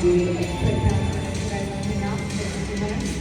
do a quick announcement. You guys want to hang out for a few minutes?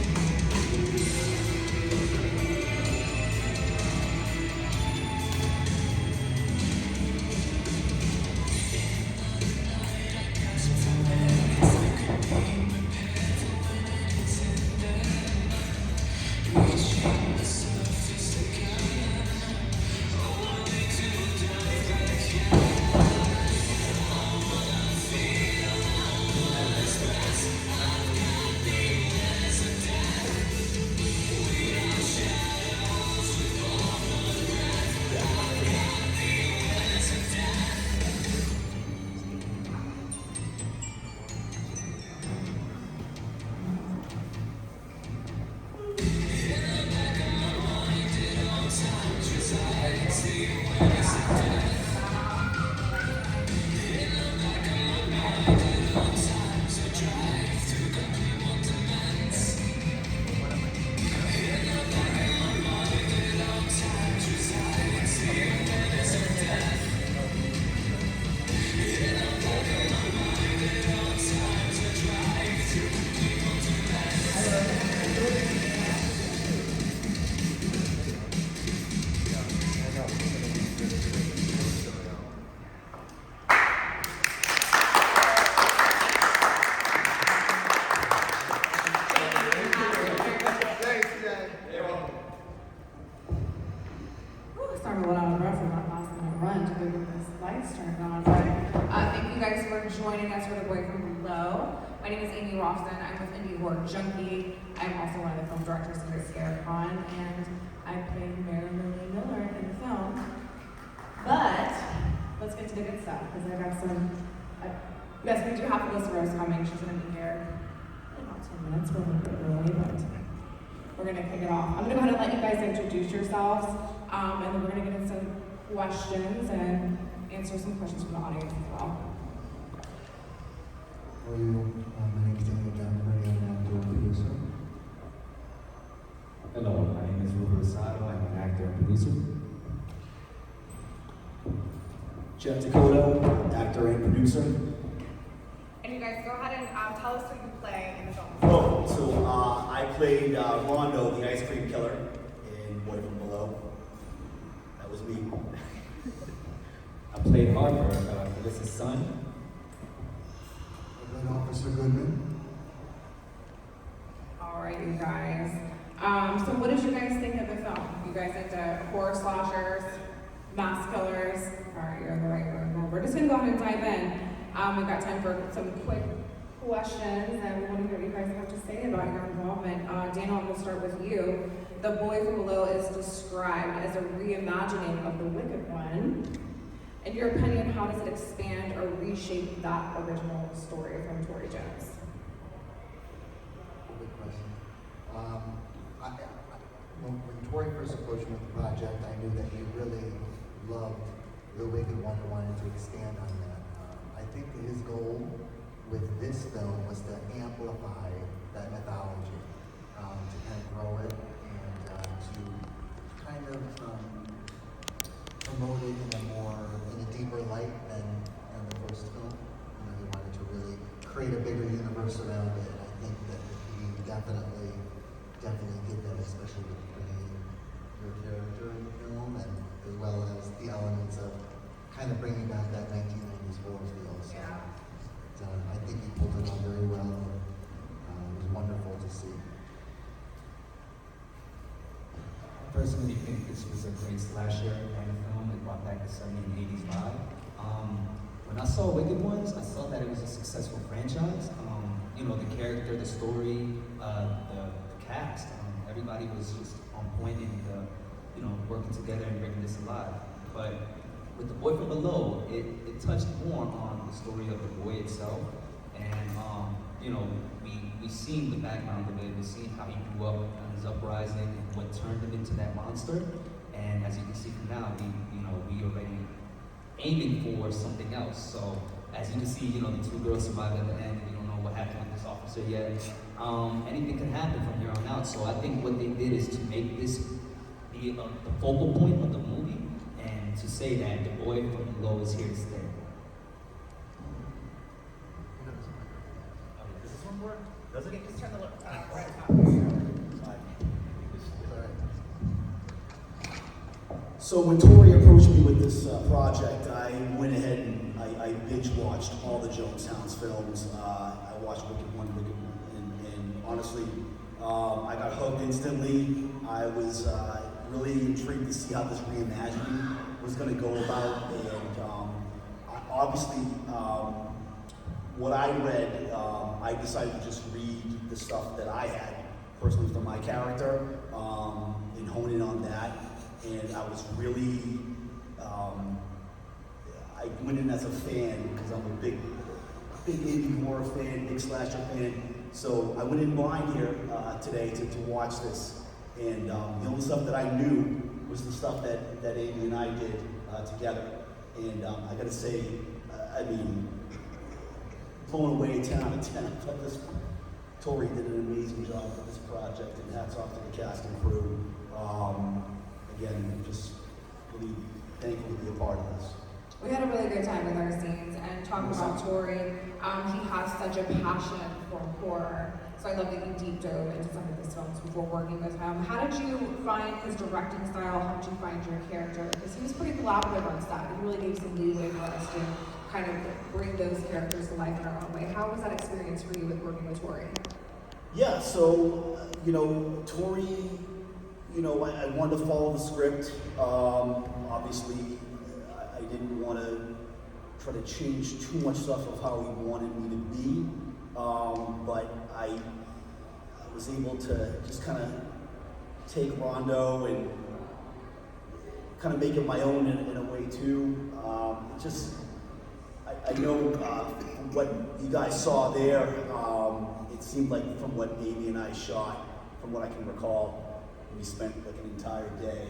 Joining us for The Boy From Below. My name is Aimee Rolfsen. I'm with Junkie. I'm also one of the film directors here at Syracuse, and I play Marilyn Miller in the film. But let's get to the good stuff, because I got some. Yes, we do have Felissa Rose coming. She's going to be here in about 10 minutes. We're a little bit early, but we're going to kick it off. I'm going to go ahead and let you guys introduce yourselves, and then we're going to get into some questions and answer some questions from the audience as well. How are you? My name is John Kearney. I'm an actor and producer. Hello, my name is Ruben Rosado. I'm an actor and producer. Jeff Descoteaux, actor and producer. And you guys go ahead and tell us who you play in the film. Oh, so I played Rondo, the ice cream killer, in Boy From Below. That was me. I played Harper, Felissa's son. Officer Goodman. All right, you guys. So what did you guys think of the film? You guys into horror slashers, mass killers? All right, you're in the right room. We're just gonna go ahead and dive in. We've got time for some quick questions, and we want to hear what you guys have to say about your involvement. Daniel, I'm gonna start with you. The Boy From Below is described as a reimagining of the Wicked One. In your opinion, how does it expand or reshape that original story from Tory Jones? Good question. When Tory first approached me with the project, I knew that he really loved the Wicked One and wanted to expand on that. I think that his goal with this film was to amplify that mythology, to kind of grow it and to kind of promote it in a deeper light than the first film. You know, he wanted to really create a bigger universe around it. And I think that he definitely did that, especially with bringing your character in the film, and as well as the elements of kind of bringing back that 1990s horror feel. So, I think he pulled it off very well. It was wonderful to see. I personally think this was a great slasher kind of film. It brought back the 70s and 80s vibe. When I saw Wicked Ones, I saw that it was a successful franchise. You know, the character, the story, the cast, everybody was just on point and you know, working together and bringing this alive. But with The Boy From Below, it touched more on the story of the boy itself, and you know, we seen the background of it. We seen how he grew up on his uprising and what turned him into that monster. And as you can see from now, we already aiming for something else. So as you can see, you know, the two girls survived at the end. We don't know what happened with this officer yet. Anything could happen from here on out. So I think what they did is to make this be the focal point of the movie, and to say that the boy from below is here to stay. So when Tory approached me with this project, I went ahead and I binge watched all the Jonestown's films. I watched Wicked 1, and honestly, I got hooked instantly. I was really intrigued to see how this reimagining was going to go about, and obviously, what I read, I decided to just read the stuff that I had personally for my character, and hone in on that. And I was really, I went in as a fan because I'm a big indie horror fan, big slasher fan. So I went in blind here today to watch this. And the only stuff that I knew was the stuff that Aimee and I did together. And I gotta say, I mean, blown away, 10 out of 10. I thought this Tory did an amazing job for this project, and hats off to the cast and crew. Again, just really thankful to be a part of this. We had a really good time with our scenes, and talking about Tory, he has such a passion for horror. So I love that you deep dove into some of his films before working with him. How did you find his directing style? How did you find your character? Because he was pretty collaborative on set. He really gave some leeway for us to kind of bring those characters to life in our own way. How was that experience for you with working with Tory? Yeah, so, Tory, I wanted to follow the script. Obviously, I didn't want to try to change too much stuff of how he wanted me to be. But I was able to just kind of take Rondo and kind of make it my own in a way too. I know what you guys saw there, it seemed like from what Aimee and I shot, from what I can recall, we spent like an entire day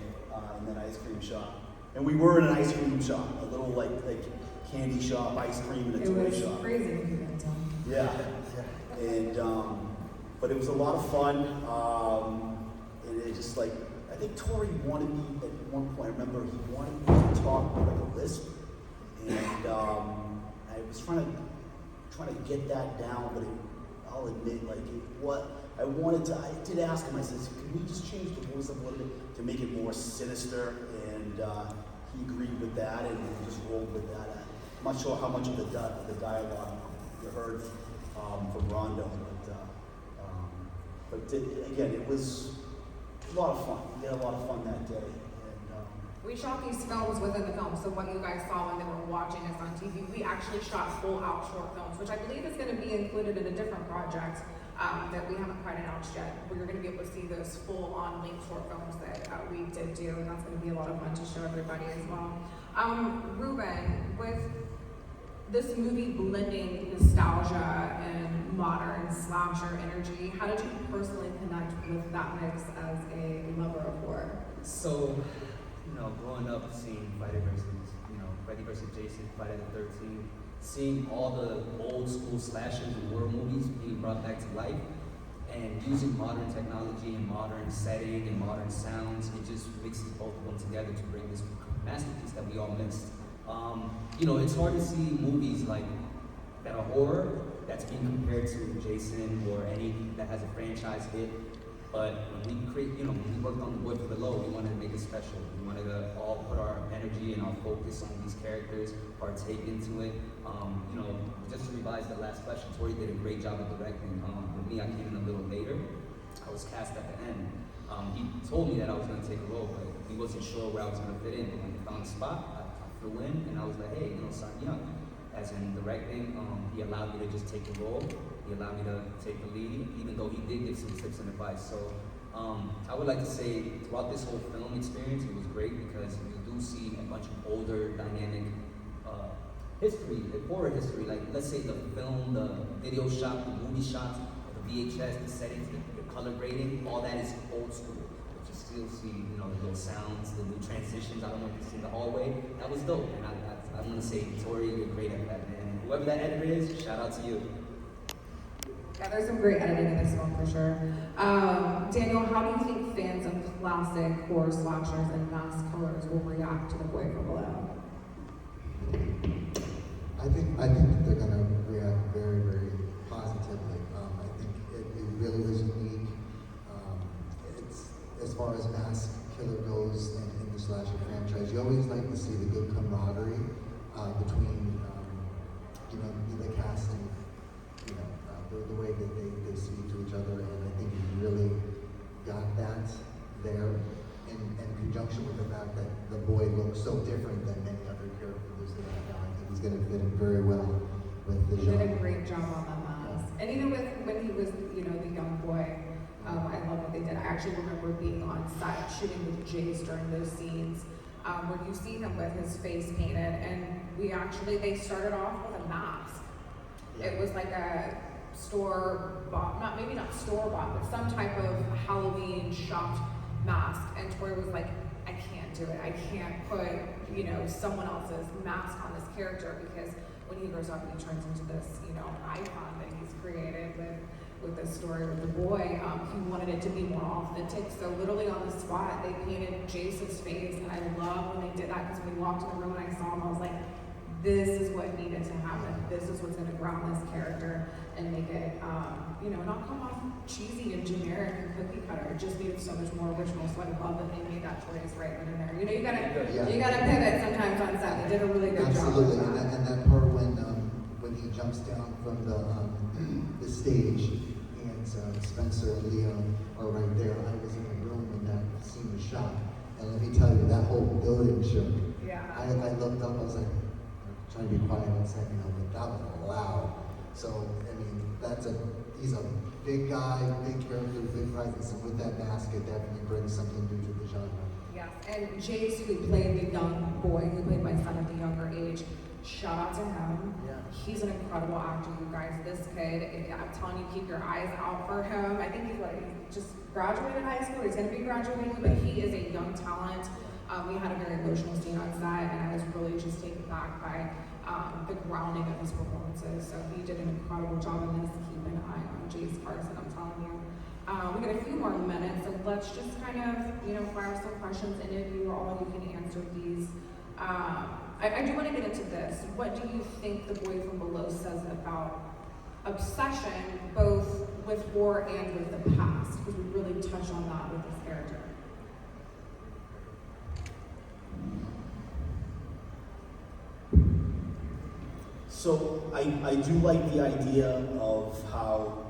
in that ice cream shop. And we were in an ice cream shop, a little like candy shop, ice cream, and a toy shop. It was crazy if you can tell. Yeah. And, but it was a lot of fun. And it just like, I think Tory wanted me at one point, I remember he wanted me to talk with like a lisp. And I was trying to get that down, but I'll admit, like, I did ask him, I said, can we just change the voice up a little bit to make it more sinister? And he agreed with that, and we just rolled with that. I'm not sure how much of the dialogue you heard from Rondo, but again, it was a lot of fun. We had a lot of fun that day. We shot these films within the film, so what you guys saw when they were watching us on TV, we actually shot full-out short films, which I believe is going to be included in a different project that we haven't quite announced yet, where you're going to be able to see those full-on length short films that we did do, and that's going to be a lot of fun to show everybody as well. Ruben, with this movie blending nostalgia and modern slasher energy, how did you personally connect with that mix as a lover of horror? So, growing up seeing Freddy versus Jason, Friday the 13th, seeing all the old school slashers and horror movies being brought back to life, and using modern technology and modern setting and modern sounds, it just mixes both of them together to bring this masterpiece that we all missed. It's hard to see movies like that are horror that's being compared to Jason or any that has a franchise hit. But when we worked on The Boy from Below, we wanted to make it special. We wanted to all put our energy and our focus on these characters, partake into it. Just to revise the last question, Tory did a great job of directing. With me, I came in a little later. I was cast at the end. He told me that I was going to take a role, but he wasn't sure where I was going to fit in. But when he found a spot, I flew in, and I was like, hey, sign me up. As in directing, he allowed me to just take a role. He allowed me to take the lead, even though he did give some tips and advice. So I would like to say throughout this whole film experience, it was great because you do see a bunch of older, dynamic history, the horror history. Like, let's say the film, the video shot, the movie shots, the VHS, the settings, the color grading, all that is old school. But you still see, the little sounds, the new transitions. I don't know if you see the hallway. That was dope. And I want to say, Tory, you're great at that, man. Whoever that editor is, shout out to you. Yeah, there's some great editing in this one for sure. Daniel, how do you think fans of classic horror slashers and mass killers will react to The Boy from Below? I think they're going to react very, very positively. I think it really was unique. It's as far as mass killer goes in the slasher franchise, you always like to see the good camaraderie between, you know, the cast and, you know, the way that they speak to each other, and I think he really got that there in conjunction with the fact that the boy looks so different than many other characters that I know. I think he's going to fit in very well with the He did genre. a great job on that mask. And even with when he was, you know, the young boy, I love what they did. I actually remember being on set shooting with Jace during those scenes where you see him with his face painted, and they started off with a mask. Yeah. It was like a store-bought, maybe not store-bought, but some type of Halloween shopped mask. And Tory was like, I can't do it. I can't put, you know, someone else's mask on this character, because when he grows up and he turns into this, you know, icon that he's created with this story with the boy, he wanted it to be more authentic. So literally on the spot, they painted Jace's face, and I love when they did that, because when we walked in the room and I saw him, I was like, this is what needed to happen. This is what's going to ground this character and make it, you know, not come off cheesy and generic and cookie cutter. It just needed so much more original. So I love that they made that choice right then and there. You know, you gotta pivot sometimes on set. They did a really good Absolutely. job. And that part when he jumps down from the stage and Spencer and Leon are right there. I was in the room when that scene was shot, and let me tell you, that whole building shook. Yeah. I looked up, I was like, trying to be quiet on set, you know, but that was loud. So, I mean, he's a big guy, big character, big presence, and with that mask, it definitely brings something new to the genre. Yes, and Jace, who played the young boy, who played my son at the younger age, shout out to him. Yeah. He's an incredible actor, you guys. This kid, I'm telling you, keep your eyes out for him. I think he just graduated high school, he's gonna be graduating, but he is a young talent. We had a very emotional scene on set, and I was really just taken back by the grounding of his performances. So he did an incredible job in this. Keep an eye on Jace Carson, I'm telling you. We got a few more minutes, so let's just kind of, you know, fire some questions in of you, or all you can answer these. I do want to get into this. What do you think The Boy from Below says about obsession, both with horror and with the past? Because we really touch on that with this character. So I do like the idea of how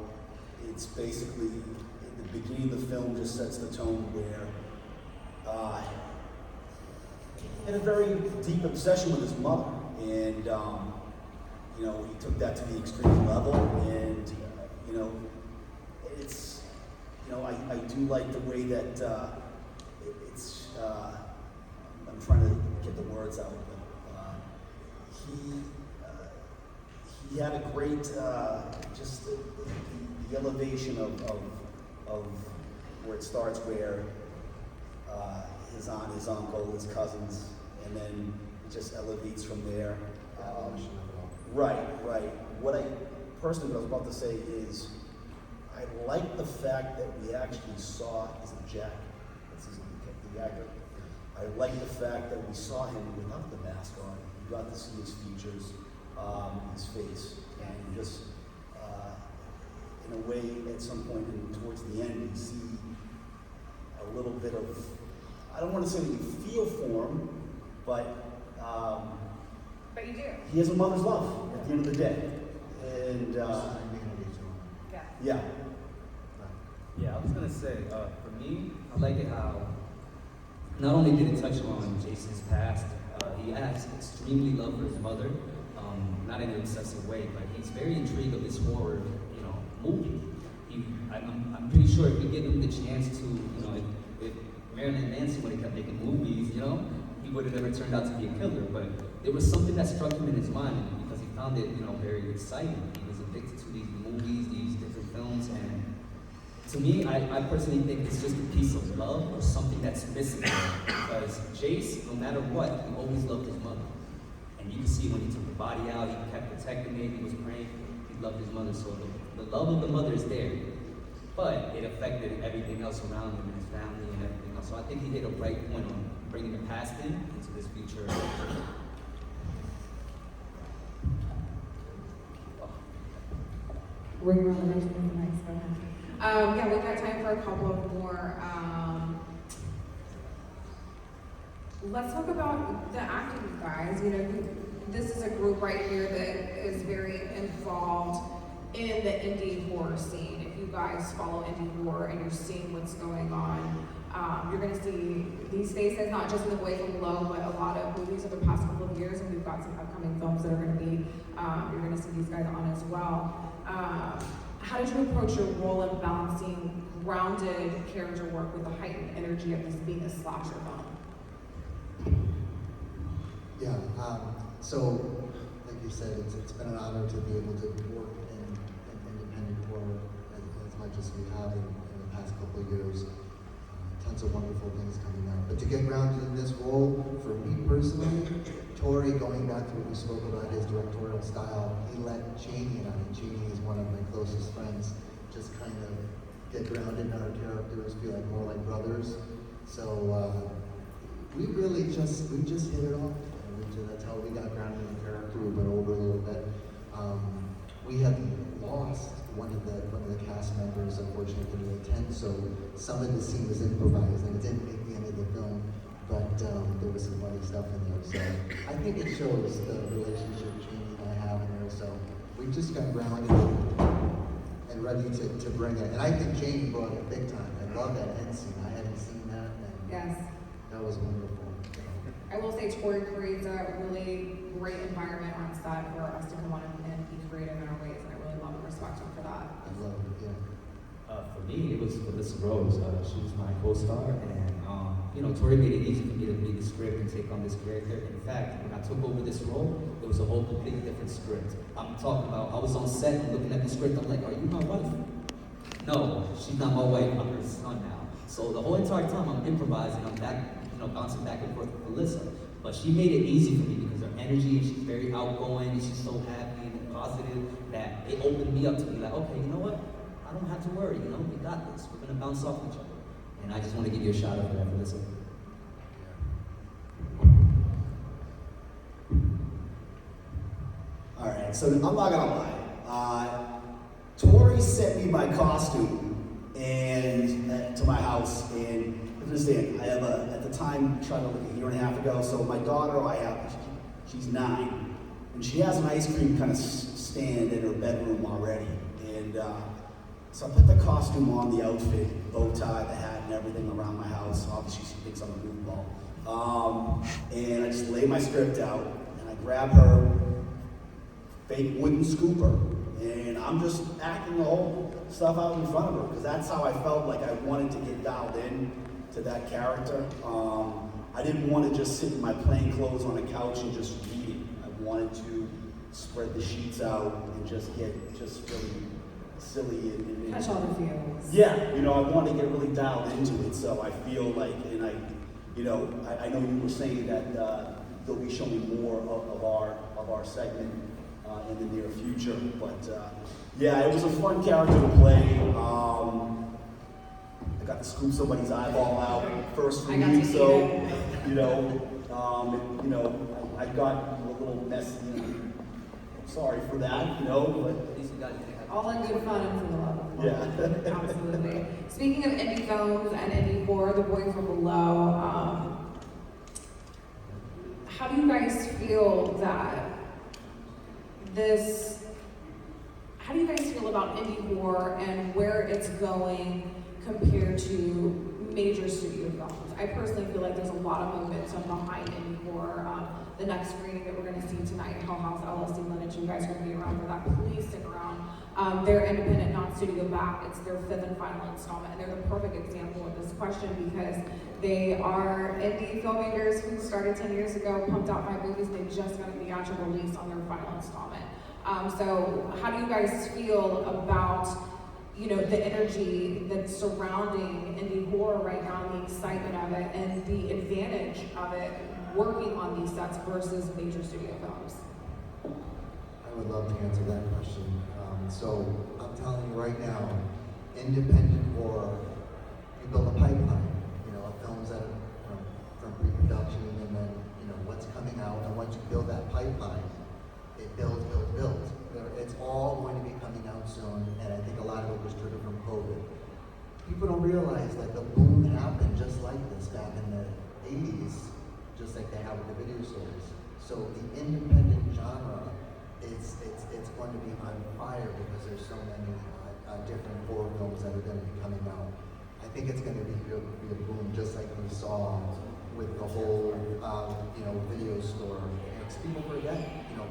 it's basically, in the beginning of the film, just sets the tone where he had a very deep obsession with his mother, and you know, he took that to the extreme level, and you know, it's, you know, I do like the way that it's I'm trying to get the words out, but he had a great, just the elevation of where it starts, where his aunt, his uncle, his cousins, and then it just elevates from there. Right. What I personally, what I was about to say is, I like the fact that we actually saw, is it Jack? That's the actor. I like the fact that we saw him without the mask on. We got to see his features, his face, and just in a way, at some point towards the end, we see a little bit of, I don't want to say that you feel for him, but you do. he has a mother's love at the end of the day, and yeah. Yeah, I was gonna say, for me, I like it how not only did it touch on Jason's past, he has extremely love for his mother, not in an obsessive way, but he's very intrigued of this horror, you know, movie. I'm pretty sure if we give him the chance to, you know, if Marilyn Manson would have kept making movies, you know, he would have never turned out to be a killer. But there was something that struck him in his mind because he found it, you know, very exciting. He was addicted to these movies, these different films, and to me, I personally think it's just a piece of love or something that's missing. Because Jace, no matter what, he always loved his mother. And you can see when he took the body out, he kept protecting it, he was praying, he loved his mother. So the love of the mother is there. But it affected everything else around him and his family and everything else. So I think he hit a right point on bringing the past into this future. Ring around the nation is nice. Go ahead. Yeah, we've got time for a couple of more. Let's talk about the acting guys. You know, this is a group right here that is very involved in the indie horror scene. If you guys follow indie horror and you're seeing what's going on, you're going to see these faces, not just in The Boy From Below, but a lot of movies over the past couple of years, and we've got some upcoming films that are going to be, you're going to see these guys on as well. How did you approach your role in balancing grounded character work with the heightened energy of this being a slasher film? Yeah, so like you said, it's been an honor to be able to work in independent horror as much as we have in the past couple of years. Tons of wonderful things coming out. But to get grounded in this role, for me personally, Tory, going back to what we spoke about, his directorial style, he let Jamie and I, and Jamie is one of my closest friends, just kind of get grounded in our characters, feel like more like brothers. So we just hit it off. That's how we got grounded in the character. We went over a little bit. We had lost one of the cast members, unfortunately, to the 10, so some of the scene was improvised, and it didn't make the end of the film, but there was some funny stuff in there. So I think it shows the relationship Jamie and I have in there. So we just got grounded and ready to bring it. And I think Jamie brought it big time. I love that end scene. I hadn't seen that, and Yes. that was wonderful. I will say Tory creates a really great environment on set for us to come on and be creative in our ways, and I really love and respect him for that. I love it, yeah. For me, it was Felissa Rose. She was my co-star, and Tory made it easy for me to read the script and take on this character. In fact, when I took over this role, it was a whole completely different script. I'm talking about, I was on set and looking at the script, I'm like, are you my wife? No, she's not my wife, I'm her son now. So the whole entire time I'm improvising, I'm bouncing back and forth with Felissa. But she made it easy for me because her energy, she's very outgoing, and she's so happy and positive that it opened me up to be like, okay, you know what? I don't have to worry, we got this. We're gonna bounce off each other. And I just want to give you a shout out for that, Felissa. All right, so I'm not gonna lie. Tory sent me my costume and to my house, and understand, I have at the time, tried to look a year and a half ago, so my daughter, she's 9, and she has an ice cream kind of stand in her bedroom already, and so I put the costume on, the outfit, bow tie, the hat, and everything around my house. Obviously, she thinks I'm a goofball. And I just lay my script out, and I grab her fake wooden scooper, and I'm just acting the whole stuff out in front of her, because that's how I felt like I wanted to get dialed in to that character. I didn't want to just sit in my plain clothes on a couch and just read it. I wanted to spread the sheets out and just get really silly and Catch all the feels. yeah, I want to get really dialed into it. So I feel like, and I know you were saying that they'll be showing more of our segment in the near future. But yeah, it was a fun character to play. I got to scoop somebody's eyeball out first for me, so I got a little messy. I'm sorry for that, but At least you got it. All in good fun and for the love of love. Yeah. Absolutely. Speaking of indie films and indie horror, The Boy From Below, how do you guys feel that how do you guys feel about indie horror and where it's going compared to major studio films? I personally feel like there's a lot of momentum behind indie horror. The next screening that we're going to see tonight, Hell House LSD Lineage, you guys are going to be around for that. Please stick around. They're independent, non-studio back. It's their 5th and final installment, and they're the perfect example of this question because they are indie filmmakers who started 10 years ago, pumped out 5 movies, they just got a theatrical release on their final installment. So how do you guys feel about the energy that's surrounding indie horror right now, the excitement of it, and the advantage of it working on these sets versus major studio films? I would love to answer that question. So I'm telling you right now, independent horror, you build a pipeline, of films that are from pre-production and then, what's coming out, and once you build that pipeline, it builds. It's all going to be coming out soon, and I think a lot of it was triggered from COVID. People don't realize that the boom happened just like this back in the 80s, just like they have with the video stores. So the independent genre, it's going to be on fire because there's so many different horror films that are going to be coming out. I think it's going to be a boom, just like we saw with the whole, video store. Because people forget,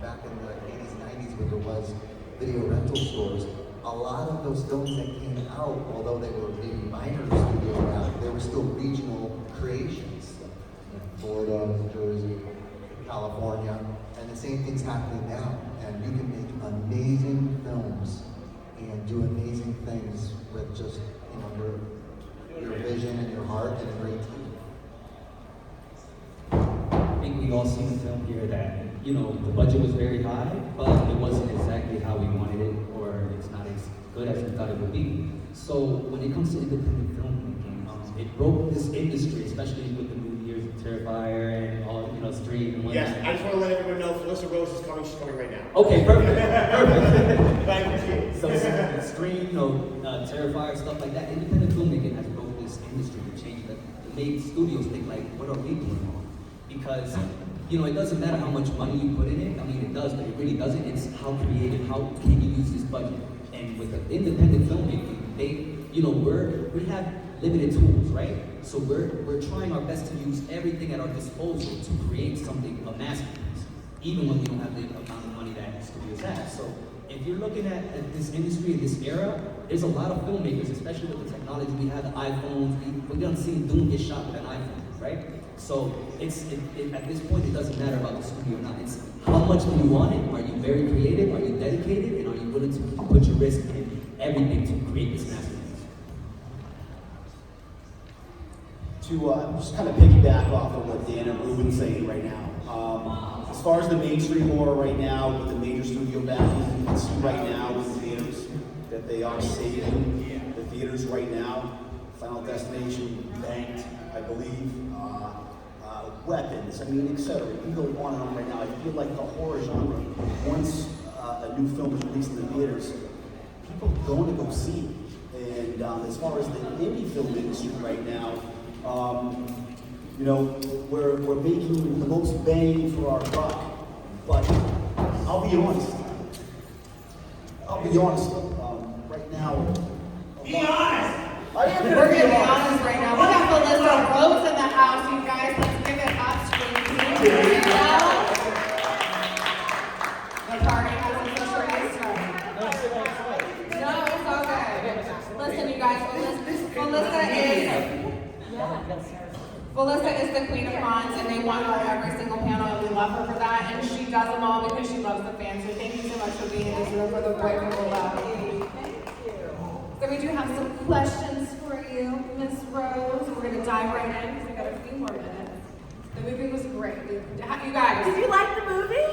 back in the 80s and 90s when there was video rental stores, a lot of those films that came out, although they were maybe minor studio now, they were still regional creations. Florida, New Jersey, California, and the same thing's happening now. And you can make amazing films and do amazing things with just, your vision and your heart and a great team. I think we all seen the film here that, the budget was very high, but it wasn't exactly how we wanted it, or it's not as good as we thought it would be. So when it comes to independent filmmaking, it broke this industry, especially with the movie years of Terrifier and all, Street and whatnot. Yes, I just want to let everyone know Felissa Rose is coming. She's coming right now. Okay, perfect, perfect. Thank you. So Scream, Terrifier, stuff like that. Independent filmmaking has broke this industry and changed it. It made studios think like, what are we doing wrong? Because it doesn't matter how much money you put in it. I mean, it does, but it really doesn't. It's how creative, how can you use this budget? And with the independent filmmaking, we have limited tools, right? So we're trying our best to use everything at our disposal to create something, a masterpiece, even when we don't have the amount of money that studios have. So if you're looking at this industry in this era, there's a lot of filmmakers, especially with the technology we have, the iPhones. We don't see Doom get shot with an iPhone, right? So at this point, it doesn't matter about the studio or not. It's how much do you want it? Are you very creative? Are you dedicated? And are you willing to put your risk in everything to create this masterpiece? To just kind of piggyback off of what Dan and Ruben's saying right now. As far as the mainstream horror right now, with the major studio backing, you can see right now in the theaters that they are saving the theaters right now. Final Destination, Banked, I believe, Weapons, etc. You can go on and on right now. I feel like the horror genre, once a new film is released in the theaters, people are going to go see it. And as far as the indie film industry right now, we're making the most bang for our buck, but I'll be honest. Right now, Be honest! We're gonna be honest right now. We got Felissa Rose in the house, you guys. Let's give it up, screen. The party has officially started. No, it's all good. Listen, you guys, Felissa is the queen of cons, and they want her on every single panel, and we love her for that. And she does them all because she loves the fans. So thank you so much for being in this room for the Boy from Below. So we do have some questions for you, Miss Rose. We're gonna dive right in because we got a few more minutes. The movie was great. You guys. Did you like the movie?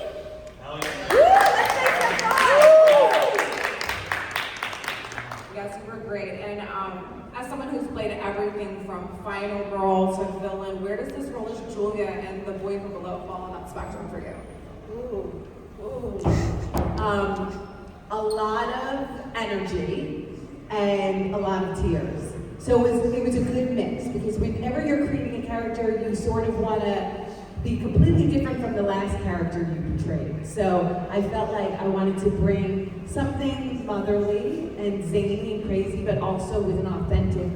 Hell yeah. Woo! Let's make some noise! Yes, you were great. And as someone who's played everything from final girl to villain, where does this role as Julia and the Boy from Below fall on that spectrum for you? A lot of energy and a lot of tears. So it was a good mix, because whenever you're creating a character, you sort of want to be completely different from the last character you portrayed. So I felt like I wanted to bring something motherly and zany and crazy, but also with an authentic,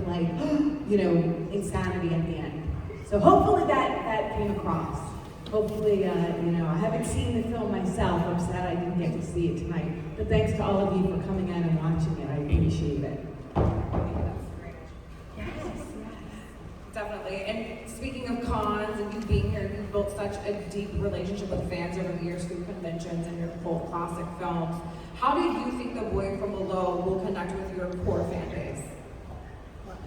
insanity at the end. So hopefully that came across. Hopefully, I haven't seen the film myself. I'm sad I didn't get to see it tonight. But thanks to all of you for coming out and watching it. I appreciate it. Definitely. And speaking of cons and you being here, you've built such a deep relationship with fans over the years through conventions and your cult classic films. How do you think The Boy from Below will connect with your core fan base?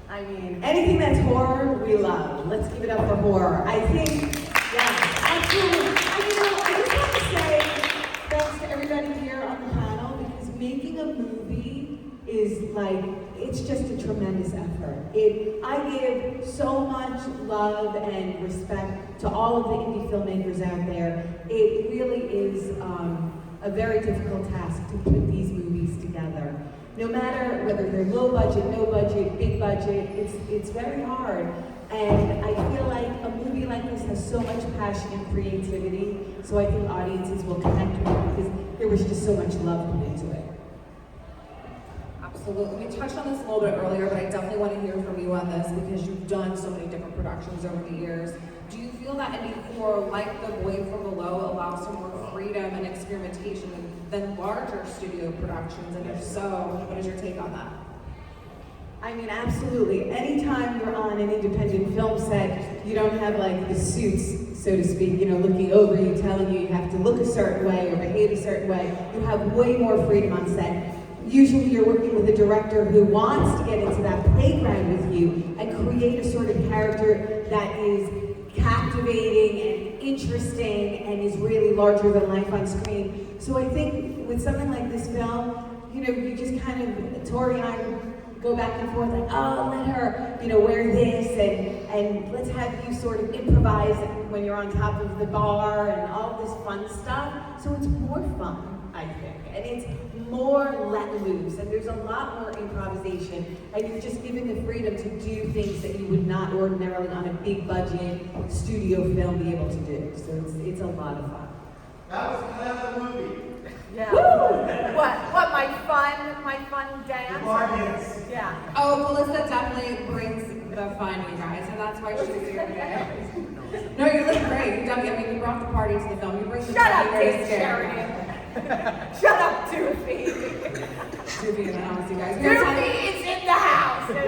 I mean, anything that's horror, we love. Let's give it up for horror. I think, yeah, absolutely. I just have to say thanks to everybody here on the panel, because making a movie is it's just a tremendous effort. I give so much love and respect to all of the indie filmmakers out there. It really is a very difficult task to put these movies together. No matter whether they're low budget, no budget, big budget, it's very hard. And I feel like a movie like this has so much passion and creativity. So I think audiences will connect with it because there was just so much love put into it. Absolutely. We touched on this a little bit earlier, but I definitely want to hear from you on this because you've done so many different productions over the years. Do you feel that Indie Horror, like The Boy from Below, allows for more freedom and experimentation than larger studio productions? And if so, what is your take on that? I mean, absolutely. Anytime you're on an independent film set, you don't have like the suits, so to speak, looking over you, telling you have to look a certain way or behave a certain way. You have way more freedom on set. Usually you're working with a director who wants to get into that playground with you and create a sort of character that is captivating and interesting and is really larger than life on screen. So I think with something like this film, you just kind of, Tori and I go back and forth like, oh, let her, wear this and let's have you sort of improvise when you're on top of the bar and all this fun stuff. So it's more fun, I think, and it's more let loose, and there's a lot more improvisation, and you're just given the freedom to do things that you would not ordinarily on a big budget studio film be able to do. So it's a lot of fun. That was kind of the movie. Yeah. Woo! What? My fun dance? Audience. Yeah. Oh, Felissa definitely brings the fun, you guys, and that's why she's here today. No, you look great. You brought the party to the film. You bring the Shut party up, very Kate scary. Sheridan. Shut up, Doofy. Doofy in the house, you guys. Doofy is in the house. Okay?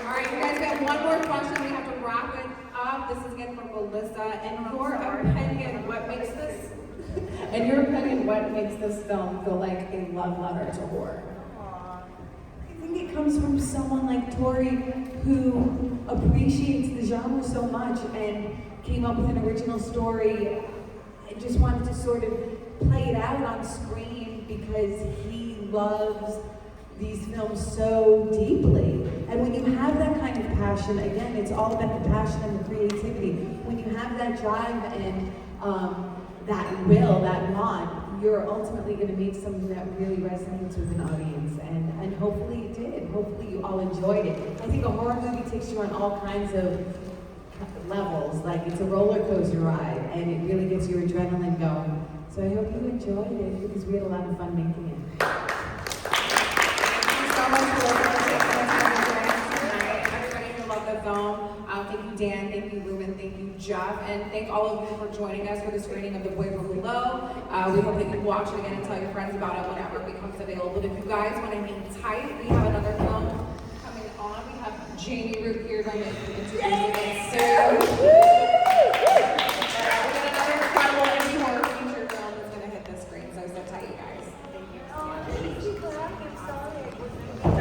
All right, you guys, we have one more question. We have to wrap it up. This is again from Felissa. In your opinion, what makes this? In your opinion, what makes this film feel like a love letter to horror? I think it comes from someone like Tori who appreciates the genre so much and came up with an original story and just wanted to sort of play it out on screen because he loves these films so deeply. And when you have that kind of passion, again, it's all about the passion and the creativity. When you have that drive and that will, that want, you're ultimately going to make something that really resonates with an audience. And hopefully it did. Hopefully you all enjoyed it. I think a horror movie takes you on all kinds of levels. Like, it's a roller coaster ride, and it really gets your adrenaline going. So I hope you enjoyed it because we had a lot of fun making it. Thank you so much for taking the time to join us tonight. Everybody who loved the film, thank you, Dan, thank you, Ruben, thank you, Jeff, and thank all of you for joining us for the screening of The Boy from Below. We hope that you watch it again and tell your friends about it whenever it becomes available. But if you guys want to hang tight, we have another film coming on. We have Jamie Root here going to introduce